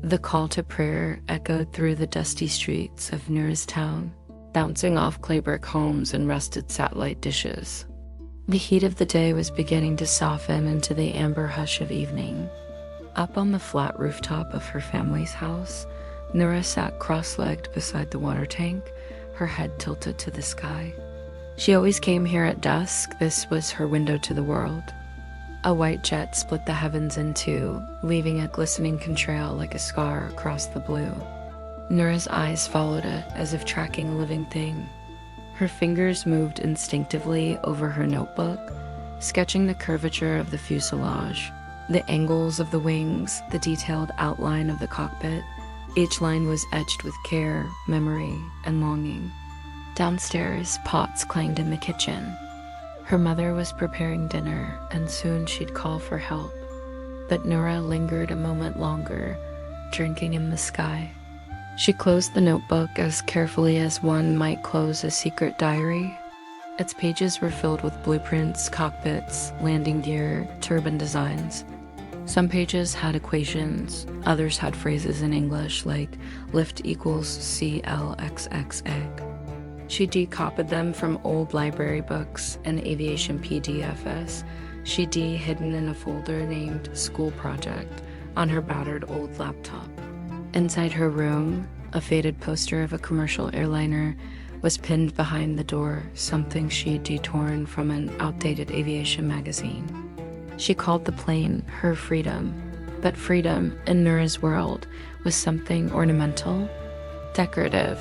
The call to prayer echoed through the dusty streets of Noura's town, bouncing off claybrick homes and rusted satellite dishes. The heat of the day was beginning to soften into the amber hush of evening. Up on the flat rooftop of her family's house, Noura sat cross-legged beside the water tank, her head tilted to the sky. She always came here at dusk. This was her window to the world. A white jet split the heavens in two, leaving a glistening contrail like a scar across the blue. Noura's eyes followed it as if tracking a living thing. Her fingers moved instinctively over her notebook, sketching the curvature of the fuselage, the angles of the wings, the detailed outline of the cockpit. Each line was etched with care, memory, and longing. Downstairs, pots clanged in the kitchen. Her mother was preparing dinner, and soon she'd call for help. But Noura lingered a moment longer, drinking in the sky. She closed the notebook as carefully as one might close a secret diary. Its pages were filled with blueprints, cockpits, landing gear, turbine designs. Some pages had equations, others had phrases in English like lift equals CLXX egg. She decopied them from old library books and aviation PDFs she'd hidden in a folder named School Project on her battered old laptop. Inside her room, a faded poster of a commercial airliner was pinned behind the door, something she'd torn from an outdated aviation magazine. She called the plane her freedom, but freedom in Noura's world was something ornamental, decorative,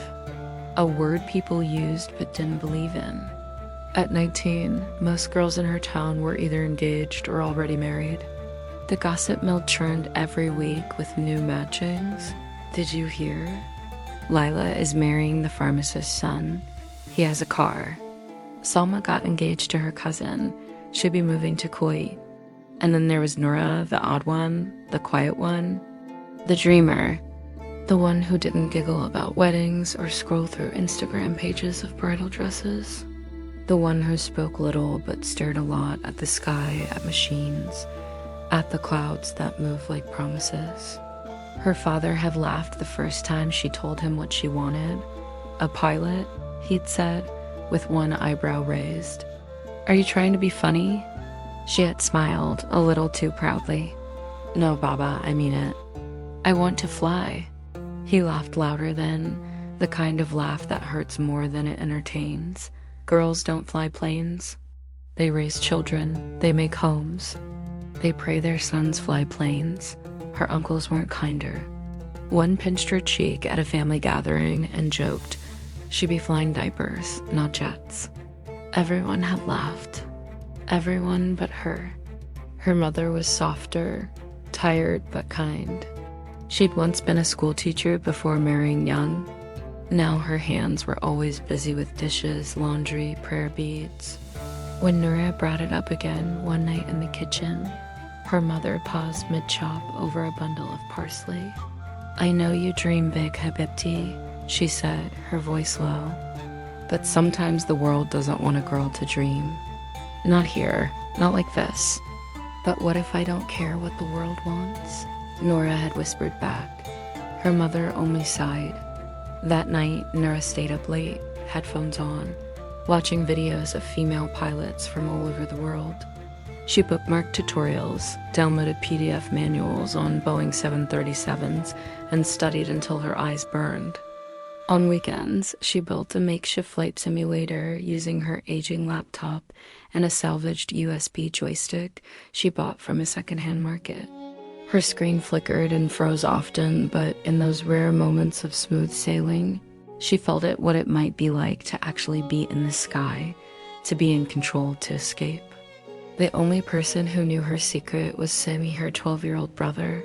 a word people used but didn't believe in. At 19, most girls in her town were either engaged or already married. The gossip mill churned every week with new matchings. Did you hear? Lila is marrying the pharmacist's son. He has a car. Salma got engaged to her cousin. She'd be moving to Kuwait. And then there was Noura, the odd one, the quiet one, the dreamer, the one who didn't giggle about weddings or scroll through Instagram pages of bridal dresses, the one who spoke little but stared a lot at the sky, at machines, at the clouds that moved like promises. Her father had laughed the first time she told him what she wanted. A pilot, he'd said, with one eyebrow raised. Are you trying to be funny? She had smiled a little too proudly. No, Baba, I mean it. I want to fly. He laughed louder then, the kind of laugh that hurts more than it entertains. Girls don't fly planes. They raise children. They make homes. They pray their sons fly planes. Her uncles weren't kinder. One pinched her cheek at a family gathering and joked she'd be flying diapers, not jets. Everyone had laughed. Everyone but her. Her mother was softer, tired but kind. She'd once been a school teacher before marrying young. Now her hands were always busy with dishes, laundry, prayer beads. When Noura brought it up again one night in the kitchen, her mother paused mid-chop over a bundle of parsley. I know you dream big, Habibti, she said, her voice low. But sometimes the world doesn't want a girl to dream. Not here, not like this. But what if I don't care what the world wants? Noura had whispered back. Her mother only sighed. That night, Noura stayed up late, headphones on, watching videos of female pilots from all over the world. She bookmarked tutorials, downloaded PDF manuals on Boeing 737s, and studied until her eyes burned. On weekends, she built a makeshift flight simulator using her aging laptop and a salvaged USB joystick she bought from a secondhand market. Her screen flickered and froze often, but in those rare moments of smooth sailing, she felt what it might be like to actually be in the sky, to be in control, to escape. The only person who knew her secret was Sammy, her 12-year-old brother.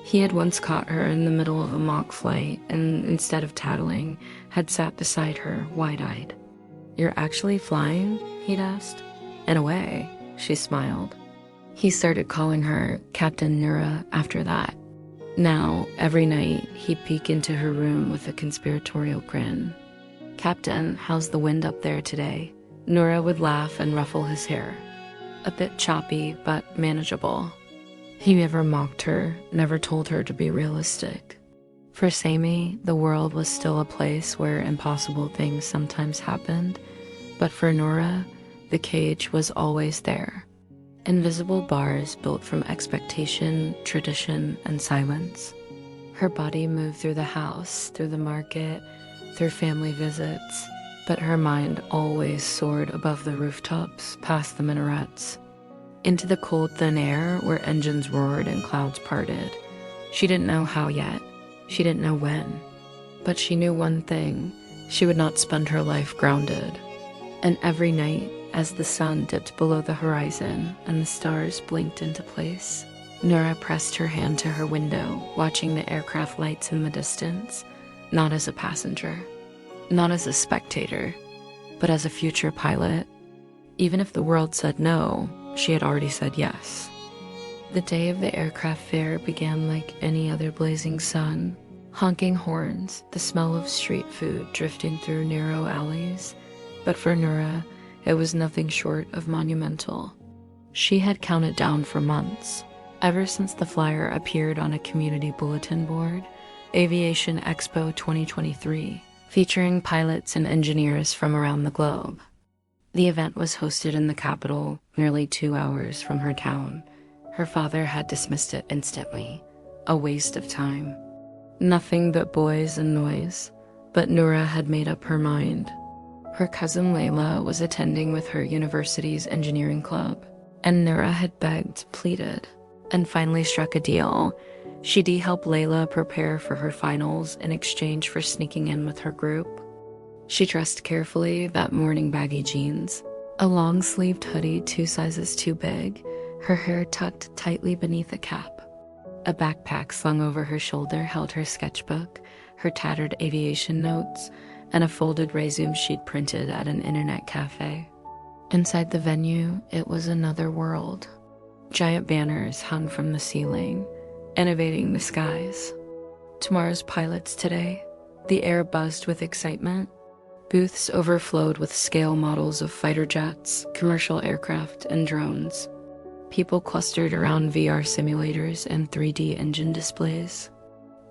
He had once caught her in the middle of a mock flight and, instead of tattling, had sat beside her, wide-eyed. You're actually flying? He'd asked. In a way, she smiled. He started calling her Captain Noura after that. Now, every night, he'd peek into her room with a conspiratorial grin. Captain, how's the wind up there today? Noura would laugh and ruffle his hair. A bit choppy, but manageable. He ever mocked her, never told her to be realistic. For Sammy, the world was still a place where impossible things sometimes happened, but for Noura, the cage was always there. Invisible bars built from expectation, tradition, and silence. Her body moved through the house, through the market, through family visits, but her mind always soared above the rooftops, past the minarets, into the cold, thin air where engines roared and clouds parted. She didn't know how yet. She didn't know when. But she knew one thing. She would not spend her life grounded. And every night, as the sun dipped below the horizon and the stars blinked into place, Noura pressed her hand to her window, watching the aircraft lights in the distance, not as a passenger, not as a spectator, but as a future pilot. Even if the world said no, she had already said yes. The day of the aircraft fair began like any other blazing sun. Honking horns, the smell of street food drifting through narrow alleys. But for Noura, it was nothing short of monumental. She had counted down for months, ever since the flyer appeared on a community bulletin board, Aviation Expo 2023, featuring pilots and engineers from around the globe. The event was hosted in the capital, nearly 2 hours from her town. Her father had dismissed it instantly. A waste of time. Nothing but boys and noise, but Noura had made up her mind. Her cousin Layla was attending with her university's engineering club, and Noura had begged, pleaded, and finally struck a deal. She'd help Layla prepare for her finals in exchange for sneaking in with her group. She dressed carefully, that morning baggy jeans, a long-sleeved hoodie 2 sizes too big, her hair tucked tightly beneath a cap. A backpack slung over her shoulder held her sketchbook, her tattered aviation notes, and a folded resume she'd printed at an internet cafe. Inside the venue, it was another world. Giant banners hung from the ceiling, innovating the skies. Tomorrow's pilots today. The air buzzed with excitement. Booths overflowed with scale models of fighter jets, commercial aircraft, and drones. People clustered around VR simulators and 3D engine displays.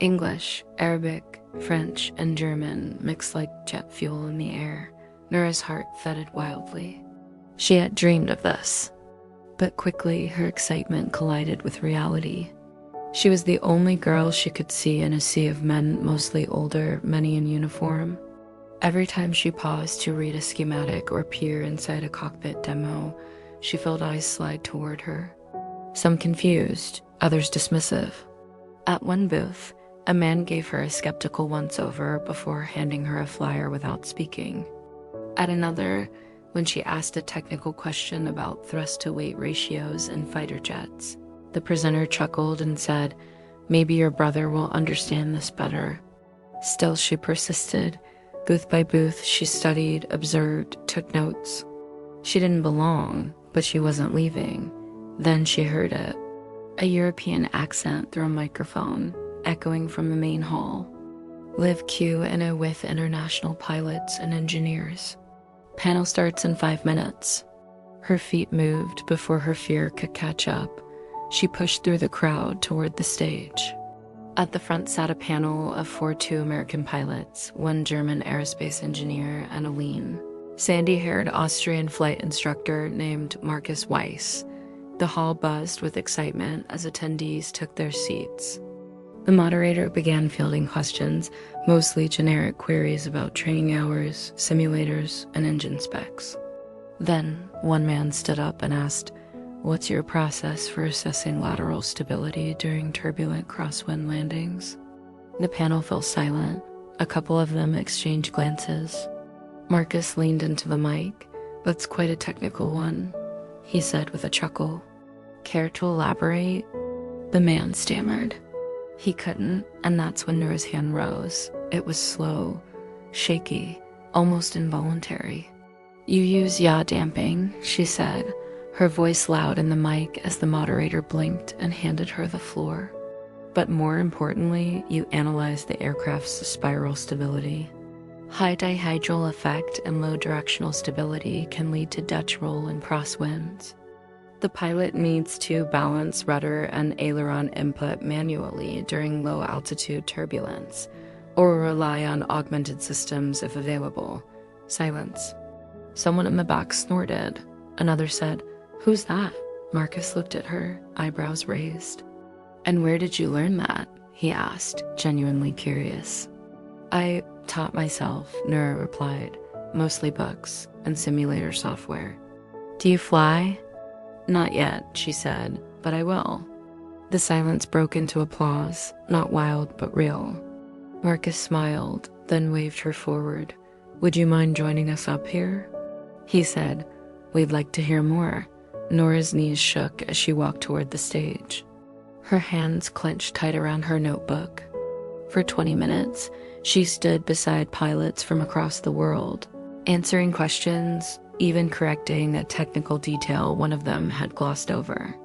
English, Arabic, French, and German mixed like jet fuel in the air. Noura's heart thudded wildly. She had dreamed of this. But quickly, her excitement collided with reality. She was the only girl she could see in a sea of men, mostly older, many in uniform. Every time she paused to read a schematic or peer inside a cockpit demo, she felt eyes slide toward her. Some confused, others dismissive. At one booth, a man gave her a skeptical once-over before handing her a flyer without speaking. At another, when she asked a technical question about thrust-to-weight ratios in fighter jets, the presenter chuckled and said, "Maybe your brother will understand this better." Still, she persisted. Booth by booth, she studied, observed, took notes. She didn't belong, but she wasn't leaving. Then she heard it. A European accent through a microphone, echoing from the main hall. Live Q&A with international pilots and engineers. Panel starts in 5 minutes. Her feet moved before her fear could catch up. She pushed through the crowd toward the stage. At the front sat a panel of 2 American pilots, 1 German aerospace engineer, and a lean, sandy-haired Austrian flight instructor named Marcus Weiss. The hall buzzed with excitement as attendees took their seats. The moderator began fielding questions, mostly generic queries about training hours, simulators, and engine specs. Then, one man stood up and asked, "What's your process for assessing lateral stability during turbulent crosswind landings?" The panel fell silent. A couple of them exchanged glances. Marcus leaned into the mic. "That's quite a technical one," he said with a chuckle. "Care to elaborate?" The man stammered. He couldn't, and that's when Noura's hand rose. It was slow, shaky, almost involuntary. "You use yaw damping," she said, her voice loud in the mic as the moderator blinked and handed her the floor. "But more importantly, you analyze the aircraft's spiral stability. High dihedral effect and low directional stability can lead to Dutch roll and crosswinds. The pilot needs to balance rudder and aileron input manually during low-altitude turbulence, or rely on augmented systems if available. Silence. Someone in the back snorted. Another said, "Who's that?" Marcus looked at her, eyebrows raised. "And where did you learn that?" he asked, genuinely curious. "I taught myself," Noura replied. "Mostly books and simulator software." "Do you fly?" "Not yet," she said, "but I will." The silence broke into applause, not wild but real. Marcus smiled, then waved her forward. "Would you mind joining us up here?" He said, "We'd like to hear more." Noura's knees shook as she walked toward the stage. Her hands clenched tight around her notebook. For 20 minutes, she stood beside pilots from across the world, answering questions, even correcting a technical detail one of them had glossed over.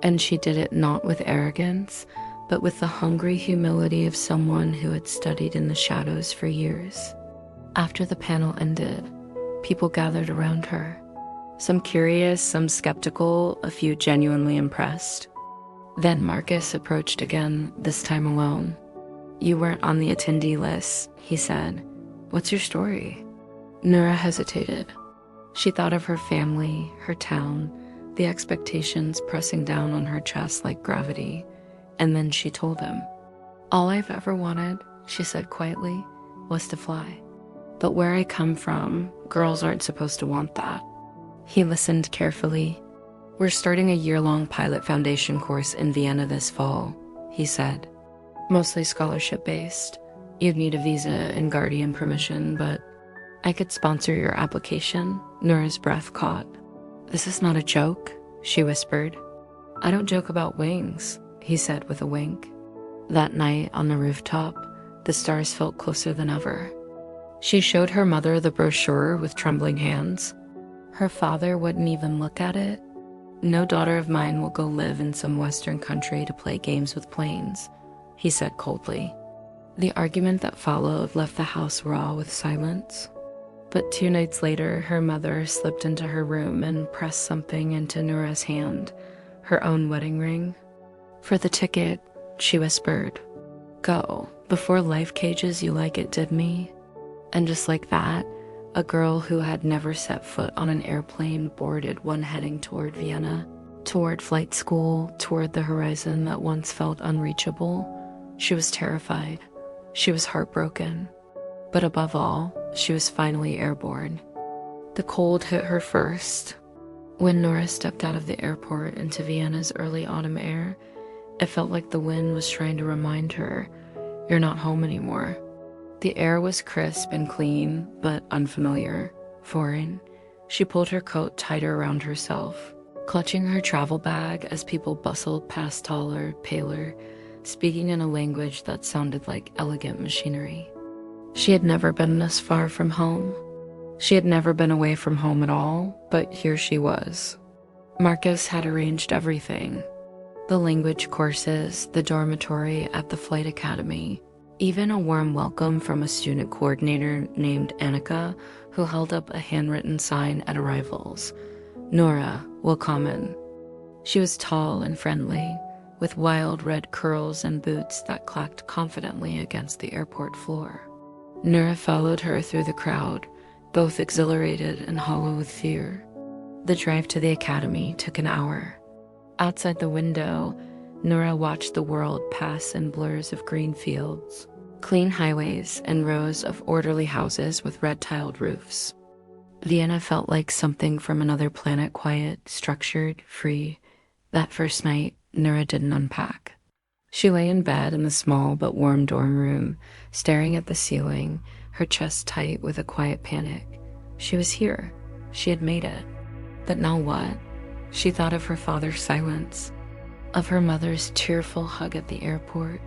And she did it not with arrogance, but with the hungry humility of someone who had studied in the shadows for years. After the panel ended, people gathered around her. Some curious, some skeptical, a few genuinely impressed. Then Marcus approached again, this time alone. "You weren't on the attendee list," he said. "What's your story?" Noura hesitated. She thought of her family, her town, the expectations pressing down on her chest like gravity, and then she told him. "All I've ever wanted," she said quietly, "was to fly. But where I come from, girls aren't supposed to want that." He listened carefully. "We're starting a year-long pilot foundation course in Vienna this fall," he said. "Mostly scholarship-based. You'd need a visa and guardian permission, but I could sponsor your application." Noura's breath caught. "This is not a joke," she whispered. "I don't joke about wings," he said with a wink. That night on the rooftop, the stars felt closer than ever. She showed her mother the brochure with trembling hands. Her father wouldn't even look at it. "No daughter of mine will go live in some Western country to play games with planes," he said coldly. The argument that followed left the house raw with silence. But 2 nights later, her mother slipped into her room and pressed something into Noura's hand, her own wedding ring. "For the ticket," she whispered. "Go, before life cages you like it did me." And just like that, a girl who had never set foot on an airplane boarded one heading toward Vienna, toward flight school, toward the horizon that once felt unreachable. She was terrified. She was heartbroken. But above all, she was finally airborne. The cold hit her first. When Noura stepped out of the airport into Vienna's early autumn air, it felt like the wind was trying to remind her, "You're not home anymore." The air was crisp and clean, but unfamiliar, foreign. She pulled her coat tighter around herself, clutching her travel bag as people bustled past taller, paler, speaking in a language that sounded like elegant machinery. She had never been this far from home. She had never been away from home at all, but here she was. Marcus had arranged everything. The language courses, the dormitory at the flight academy, even a warm welcome from a student coordinator named Annika, who held up a handwritten sign at arrivals. "Noura, willkommen." She was tall and friendly, with wild red curls and boots that clacked confidently against the airport floor. Noura followed her through the crowd, both exhilarated and hollow with fear. The drive to the academy took an hour. Outside the window, Noura watched the world pass in blurs of green fields, clean highways, and rows of orderly houses with red-tiled roofs. Vienna felt like something from another planet, quiet, structured, free. That first night, Noura didn't unpack. She lay in bed in the small but warm dorm room, staring at the ceiling, her chest tight with a quiet panic. She was here. She had made it. But now what? She thought of her father's silence, of her mother's tearful hug at the airport,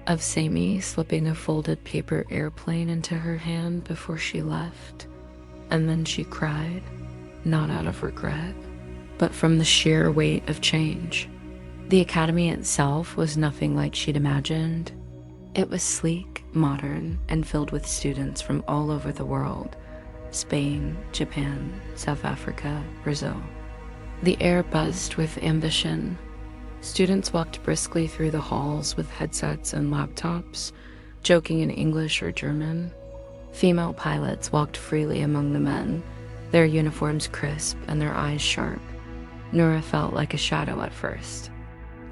of Sammy slipping a folded paper airplane into her hand before she left. And then she cried, not out of regret, but from the sheer weight of change. The academy itself was nothing like she'd imagined. It was sleek, modern, and filled with students from all over the world: Spain, Japan, South Africa, Brazil. The air buzzed with ambition. Students walked briskly through the halls with headsets and laptops, joking in English or German. Female pilots walked freely among the men, their uniforms crisp and their eyes sharp. Noura felt like a shadow at first.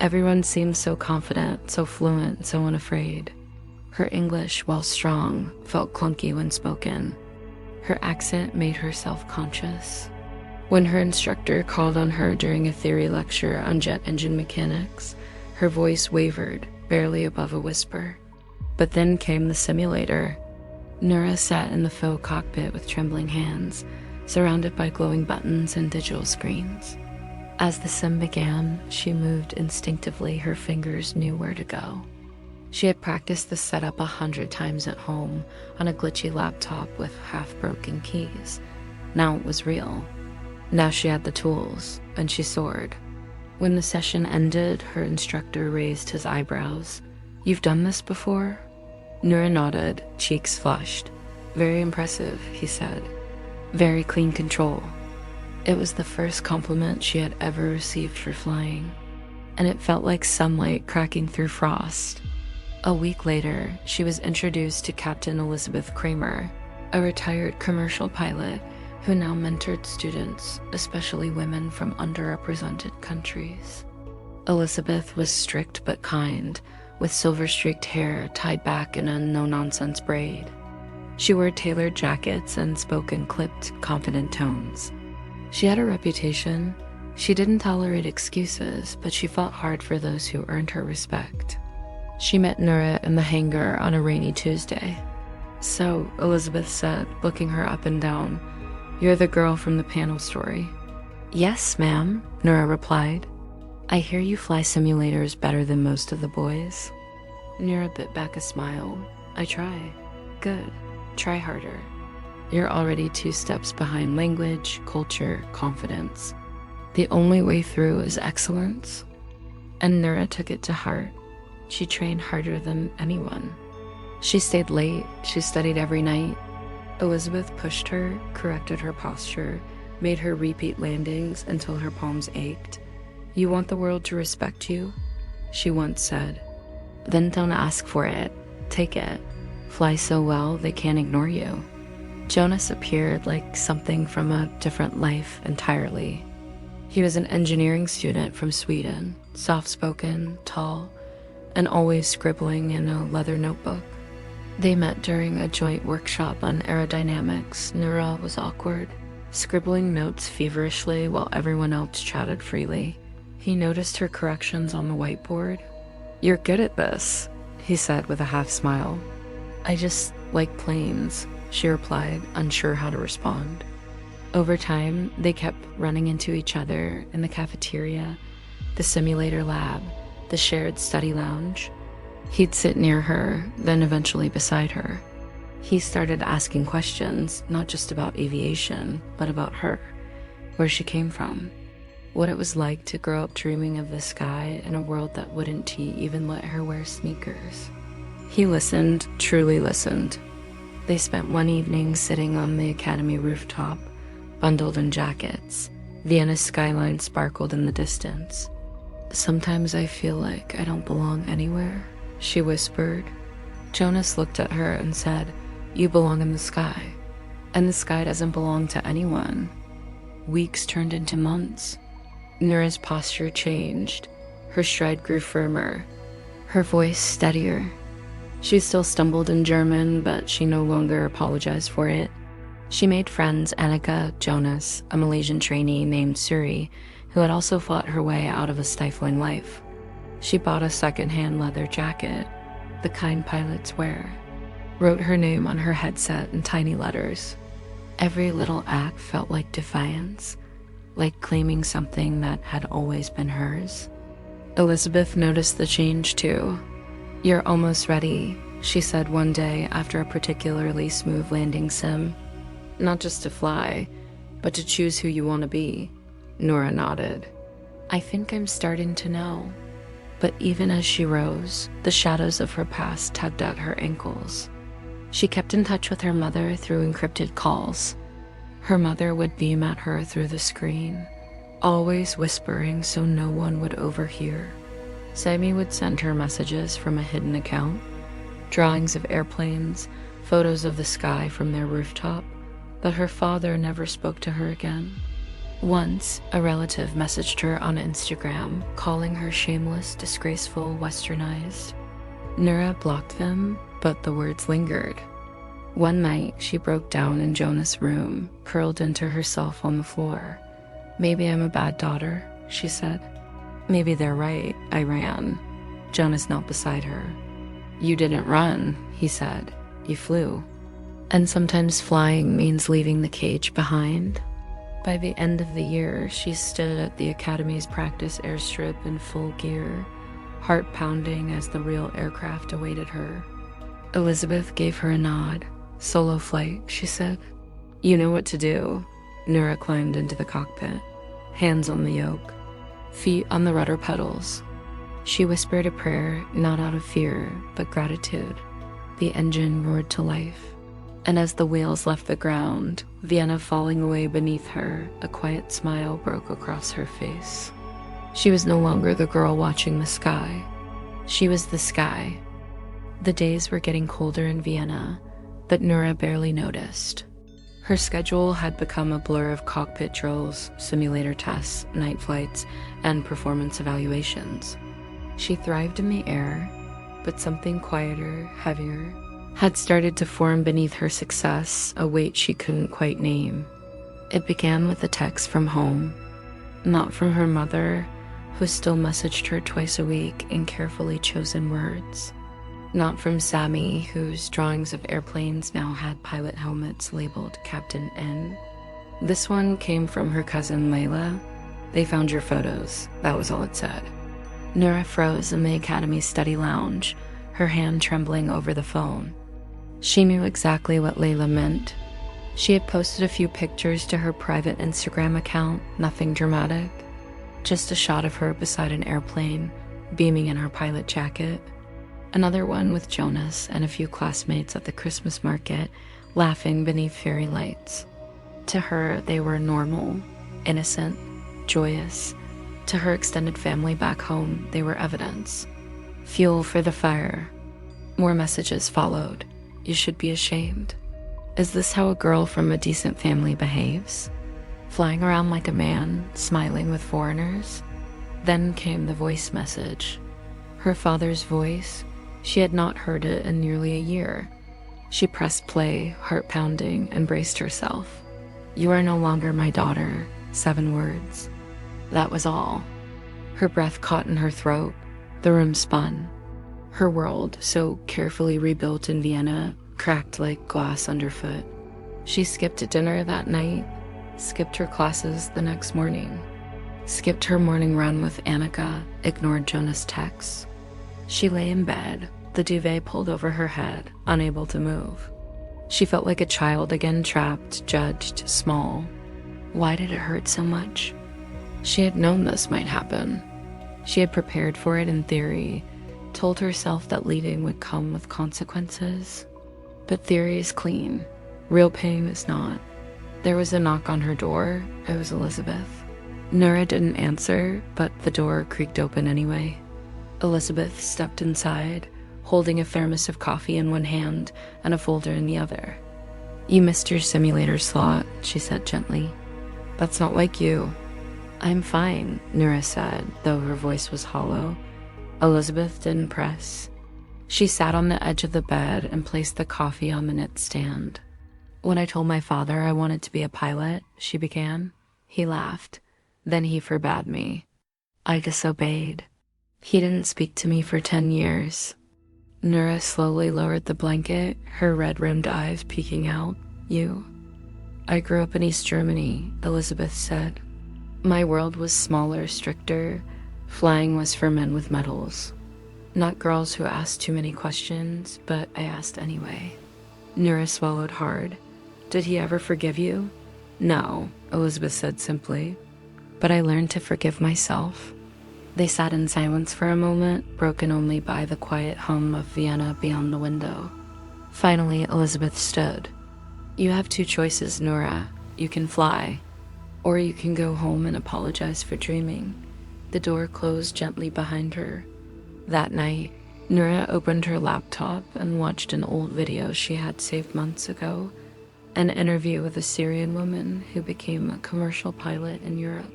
Everyone seemed so confident, so fluent, so unafraid. Her English, while strong, felt clunky when spoken. Her accent made her self-conscious. When her instructor called on her during a theory lecture on jet engine mechanics, her voice wavered, barely above a whisper. But then came the simulator. Noura sat in the faux cockpit with trembling hands, surrounded by glowing buttons and digital screens. As the sim began, she moved instinctively. Her fingers knew where to go. She had practiced the setup 100 times at home on a glitchy laptop with half-broken keys. Now it was real. Now she had the tools, and she soared. When the session ended, her instructor raised his eyebrows. "You've done this before?" Noura nodded, cheeks flushed. "Very impressive," he said. "Very clean control." It was the first compliment she had ever received for flying, and it felt like sunlight cracking through frost. A week later, she was introduced to Captain Elizabeth Kramer, a retired commercial pilot who now mentored students, especially women from underrepresented countries. Elizabeth was strict but kind, with silver-streaked hair tied back in a no-nonsense braid. She wore tailored jackets and spoke in clipped, confident tones. She had a reputation. She didn't tolerate excuses, but she fought hard for those who earned her respect. She met Noura in the hangar on a rainy Tuesday. "So," Elizabeth said, looking her up and down, "you're the girl from the panel story." "Yes, ma'am," Noura replied. "I hear you fly simulators better than most of the boys." Noura bit back a smile. "I try." "Good. Try harder. You're already 2 steps behind language, culture, confidence. The only way through is excellence." And Noura took it to heart. She trained harder than anyone. She stayed late. She studied every night. Elizabeth pushed her, corrected her posture, made her repeat landings until her palms ached. "You want the world to respect you?" she once said. "Then don't ask for it. Take it. Fly so well they can't ignore you." Jonas appeared like something from a different life entirely. He was an engineering student from Sweden, soft-spoken, tall, and always scribbling in a leather notebook. They met during a joint workshop on aerodynamics. Noura was awkward, scribbling notes feverishly while everyone else chatted freely. He noticed her corrections on the whiteboard. "You're good at this," he said with a half smile. "I just like planes," she replied, unsure how to respond. Over time, they kept running into each other in the cafeteria, the simulator lab, the shared study lounge. He'd sit near her, then eventually beside her. He started asking questions, not just about aviation, but about her, where she came from, what it was like to grow up dreaming of the sky in a world that wouldn't even let her wear sneakers. He listened, truly listened. They spent one evening sitting on the academy rooftop, bundled in jackets. Vienna's skyline sparkled in the distance. "Sometimes I feel like I don't belong anywhere," she whispered. Jonas looked at her and said, "You belong in the sky, and the sky doesn't belong to anyone." Weeks turned into months. Noura's posture changed. Her stride grew firmer, her voice steadier. She still stumbled in German, but she no longer apologized for it. She made friends: Annika, Jonas, a Malaysian trainee named Suri, who had also fought her way out of a stifling life. She bought a second-hand leather jacket, the kind pilots wear, wrote her name on her headset in tiny letters. Every little act felt like defiance, like claiming something that had always been hers. Elizabeth noticed the change too. "You're almost ready," she said one day after a particularly smooth landing sim. "Not just to fly, but to choose who you want to be." Noura nodded. "I think I'm starting to know." But even as she rose, the shadows of her past tugged at her ankles. She kept in touch with her mother through encrypted calls. Her mother would beam at her through the screen, always whispering so no one would overhear. Sammy would send her messages from a hidden account, drawings of airplanes, photos of the sky from their rooftop, but her father never spoke to her again. Once, a relative messaged her on Instagram, calling her shameless, disgraceful, westernized. Noura blocked them, but the words lingered. One night, she broke down in Jonas' room, curled into herself on the floor. "Maybe I'm a bad daughter," she said. "Maybe they're right, I ran." Jonas knelt beside her. "You didn't run," he said. "You flew." And sometimes flying means leaving the cage behind. By the end of the year, she stood at the Academy's practice airstrip in full gear, heart pounding as the real aircraft awaited her. Elizabeth gave her a nod. "Solo flight," she said. "You know what to do." Noura climbed into the cockpit, hands on the yoke, feet on the rudder pedals. She whispered a prayer, not out of fear, but gratitude. The engine roared to life. And as the wheels left the ground, Vienna falling away beneath her, a quiet smile broke across her face. She was no longer the girl watching the sky. She was the sky. The days were getting colder in Vienna, but Noura barely noticed. Her schedule had become a blur of cockpit drills, simulator tests, night flights, and performance evaluations. She thrived in the air, but something quieter, heavier, had started to form beneath her success, a weight she couldn't quite name. It began with a text from home, not from her mother, who still messaged her twice a week in carefully chosen words. Not from Sammy, whose drawings of airplanes now had pilot helmets labeled Captain N. This one came from her cousin Layla. "They found your photos," that was all it said. Noura froze in the Academy study lounge, her hand trembling over the phone. She knew exactly what Layla meant. She had posted a few pictures to her private Instagram account, nothing dramatic. Just a shot of her beside an airplane, beaming in her pilot jacket. Another one with Jonas and a few classmates at the Christmas market, laughing beneath fairy lights. To her, they were normal, innocent, joyous. To her extended family back home, they were evidence. Fuel for the fire. More messages followed. "You should be ashamed. Is this how a girl from a decent family behaves? Flying around like a man, smiling with foreigners?" Then came the voice message. Her father's voice. She had not heard it in nearly a year. She pressed play, heart pounding, and braced herself. "You are no longer my daughter." 7 words. That was all. Her breath caught in her throat. The room spun. Her world, so carefully rebuilt in Vienna, cracked like glass underfoot. She skipped dinner that night, skipped her classes the next morning, skipped her morning run with Annika, ignored Jonas' texts. She lay in bed, the duvet pulled over her head, unable to move. She felt like a child again, trapped, judged, small. Why did it hurt so much? She had known this might happen. She had prepared for it in theory, told herself that leading would come with consequences. But theory is clean. Real pain is not. There was a knock on her door. It was Elizabeth. Noura didn't answer, but the door creaked open anyway. Elizabeth stepped inside, holding a thermos of coffee in one hand and a folder in the other. "You missed your simulator slot," she said gently. "That's not like you." "I'm fine," Noura said, though her voice was hollow. Elizabeth didn't press. She sat on the edge of the bed and placed the coffee on the knit stand. "When I told my father I wanted to be a pilot," she began, he laughed. "Then he forbade me. I disobeyed. He didn't speak to me for 10 years. Noura slowly lowered the blanket, her red-rimmed eyes peeking out. "You." "I grew up in East Germany," Elizabeth said. "My world was smaller, stricter. Flying was for men with medals. Not girls who asked too many questions, but I asked anyway." Noura swallowed hard. "Did he ever forgive you?" "No," Elizabeth said simply. "But I learned to forgive myself." They sat in silence for a moment, broken only by the quiet hum of Vienna beyond the window. Finally, Elizabeth stood. "You have 2 choices, Noura. You can fly, Or you can go home and apologize for dreaming. The door closed gently behind her. That night, Noura opened her laptop and watched an old video she had saved months ago, an interview with a Syrian woman who became a commercial pilot in Europe.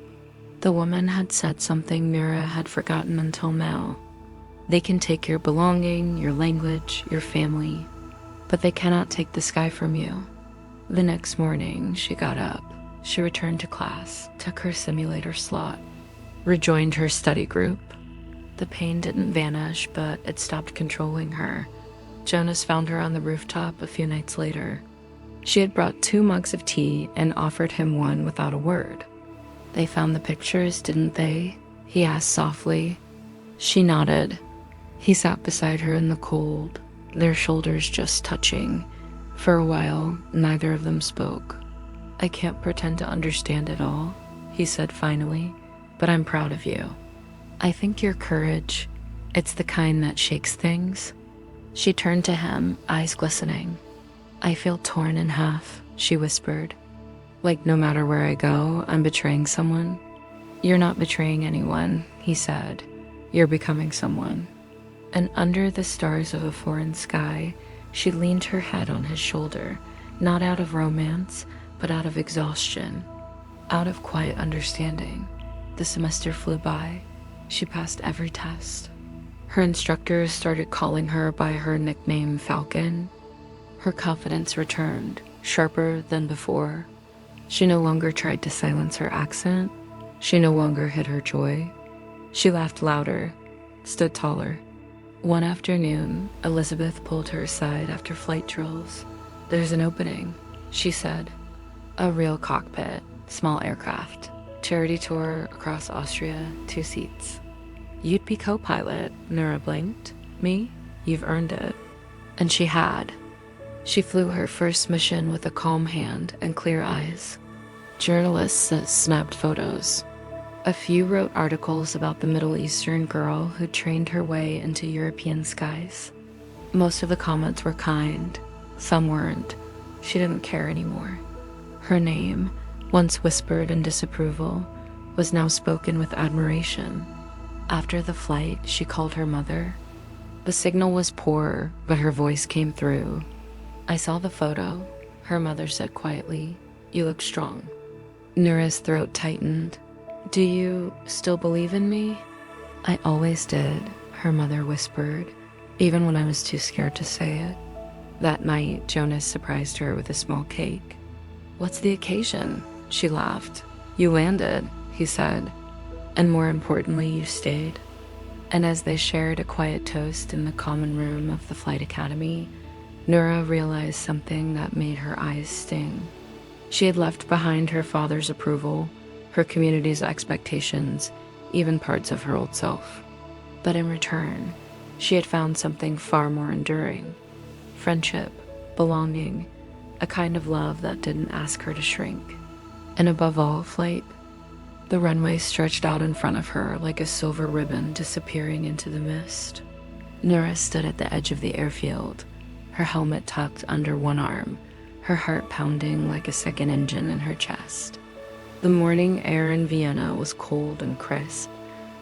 The woman had said something Noura had forgotten until now. They can take your belonging, your language, your family, but they cannot take the sky from you. The next morning, she got up. She returned to class, took her simulator slot, rejoined her study group. The pain didn't vanish, but it stopped controlling her. Jonas found her on the rooftop a few nights later. She had brought 2 mugs of tea and offered him one without a word. They found the pictures, didn't they? He asked softly. She nodded. He sat beside her in the cold, their shoulders just touching. For a while, neither of them spoke. I can't pretend to understand it all, he said finally, but I'm proud of you. I think your courage, it's the kind that shakes things. She turned to him, eyes glistening. I feel torn in half, she whispered. Like no matter where I go, I'm betraying someone. You're not betraying anyone, he said. You're becoming someone. And under the stars of a foreign sky, she leaned her head on his shoulder, not out of romance, but out of exhaustion, out of quiet understanding. The semester flew by. She passed every test. Her instructors started calling her by her nickname Falcon. Her confidence returned, sharper than before. She no longer tried to silence her accent. She no longer hid her joy. She laughed louder, stood taller. One afternoon, Elizabeth pulled her aside after flight drills. There's an opening, she said. A real cockpit, small aircraft. Charity tour across Austria, 2 seats. You'd be co-pilot, Noura blinked. Me? You've earned it. And she had. She flew her first mission with a calm hand and clear eyes. Journalists snapped photos. A few wrote articles about the Middle Eastern girl who trained her way into European skies. Most of the comments were kind. Some weren't. She didn't care anymore. Her name, once whispered in disapproval, was now spoken with admiration. After the flight, she called her mother. The signal was poor, but her voice came through. I saw the photo, her mother said quietly. You look strong. Noura's throat tightened. Do you still believe in me? I always did, her mother whispered, even when I was too scared to say it. That night, Jonas surprised her with a small cake. What's the occasion? She laughed. You landed, he said. And more importantly, you stayed. And as they shared a quiet toast in the common room of the flight academy, Noura realized something that made her eyes sting. She had left behind her father's approval, her community's expectations, even parts of her old self. But in return, she had found something far more enduring. Friendship, belonging, a kind of love that didn't ask her to shrink. And above all, flight. The runway stretched out in front of her like a silver ribbon disappearing into the mist. Noura stood at the edge of the airfield, her helmet tucked under one arm, her heart pounding like a second engine in her chest. The morning air in Vienna was cold and crisp,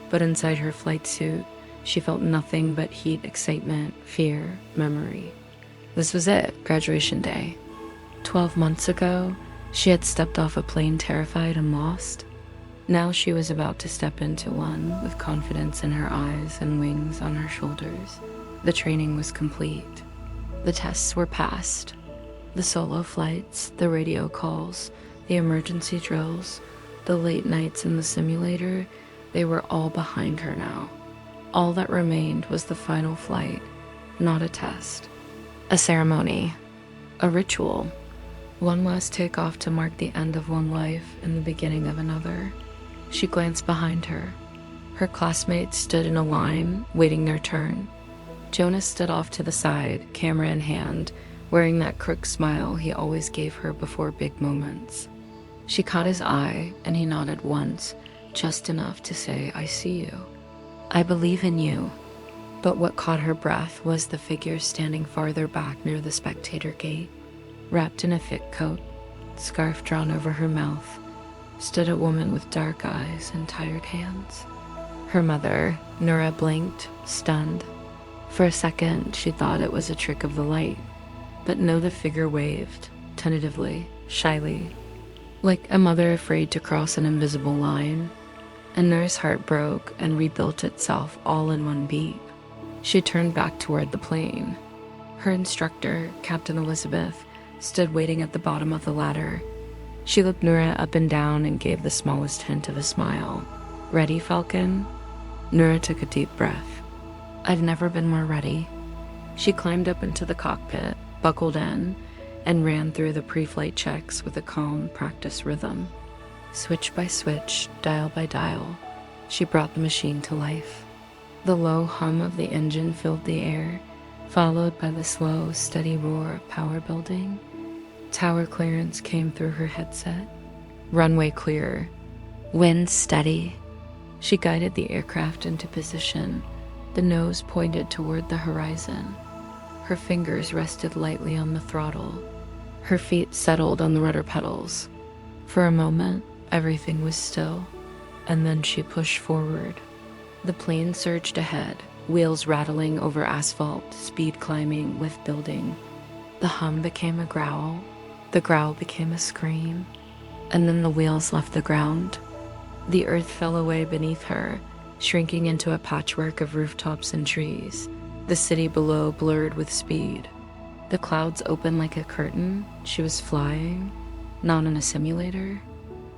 but inside her flight suit, she felt nothing but heat, excitement, fear, memory. This was it, graduation day. 12 months ago, she had stepped off a plane terrified and lost. Now she was about to step into one with confidence in her eyes and wings on her shoulders. The training was complete. The tests were passed. The solo flights, the radio calls, the emergency drills, the late nights in the simulator, they were all behind her now. All that remained was the final flight, not a test. A ceremony, a ritual, one last takeoff to mark the end of one life and the beginning of another. She glanced behind her. Her classmates stood in a line, waiting their turn. Jonas stood off to the side, camera in hand, wearing that crook smile he always gave her before big moments. She caught his eye, and he nodded once, just enough to say, I see you. I believe in you. But what caught her breath was the figure standing farther back near the spectator gate, wrapped in a thick coat, scarf drawn over her mouth, stood a woman with dark eyes and tired hands. Her mother, Noura, blinked, stunned. For a second, she thought it was a trick of the light, but no, the figure waved, tentatively, shyly, like a mother afraid to cross an invisible line. And Noura's heart broke and rebuilt itself all in one beat. She turned back toward the plane. Her instructor, Captain Elizabeth, stood waiting at the bottom of the ladder. She looked Noura up and down and gave the smallest hint of a smile. "Ready, Falcon?" Noura took a deep breath. "I've never been more ready." She climbed up into the cockpit, buckled in, and ran through the pre-flight checks with a calm, practiced rhythm. Switch by switch, dial by dial, she brought the machine to life. The low hum of the engine filled the air, followed by the slow, steady roar of power building. Tower clearance came through her headset. Runway clear. Wind steady. She guided the aircraft into position, the nose pointed toward the horizon. Her fingers rested lightly on the throttle. Her feet settled on the rudder pedals. For a moment, everything was still, and then she pushed forward. The plane surged ahead, wheels rattling over asphalt, speed climbing with building. The hum became a growl, the growl became a scream, and then the wheels left the ground. The earth fell away beneath her, shrinking into a patchwork of rooftops and trees, the city below blurred with speed. The clouds opened like a curtain. She was flying, not in a simulator,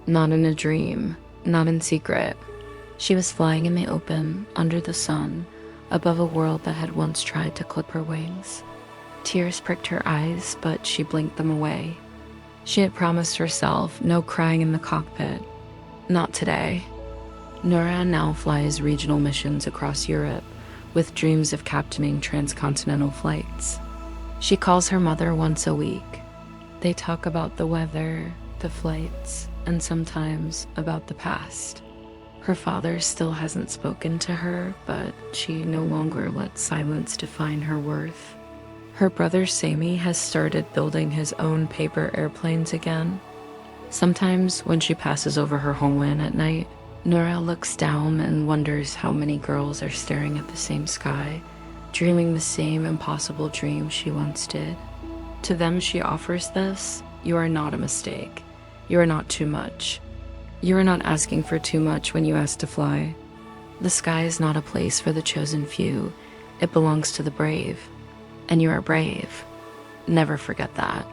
not in a dream, not in secret. She was flying in the open, under the sun, above a world that had once tried to clip her wings. Tears pricked her eyes, but she blinked them away. She had promised herself no crying in the cockpit. Not today. Noura now flies regional missions across Europe, with dreams of captaining transcontinental flights. She calls her mother once a week. They talk about the weather, the flights, and sometimes about the past. Her father still hasn't spoken to her, but she no longer lets silence define her worth. Her brother Sami has started building his own paper airplanes again. Sometimes when she passes over her homeland at night, Noura looks down and wonders how many girls are staring at the same sky, dreaming the same impossible dream she once did. To them she offers this: you are not a mistake. You are not too much. You are not asking for too much when you ask to fly. The sky is not a place for the chosen few. It belongs to the brave. And you are brave. Never forget that.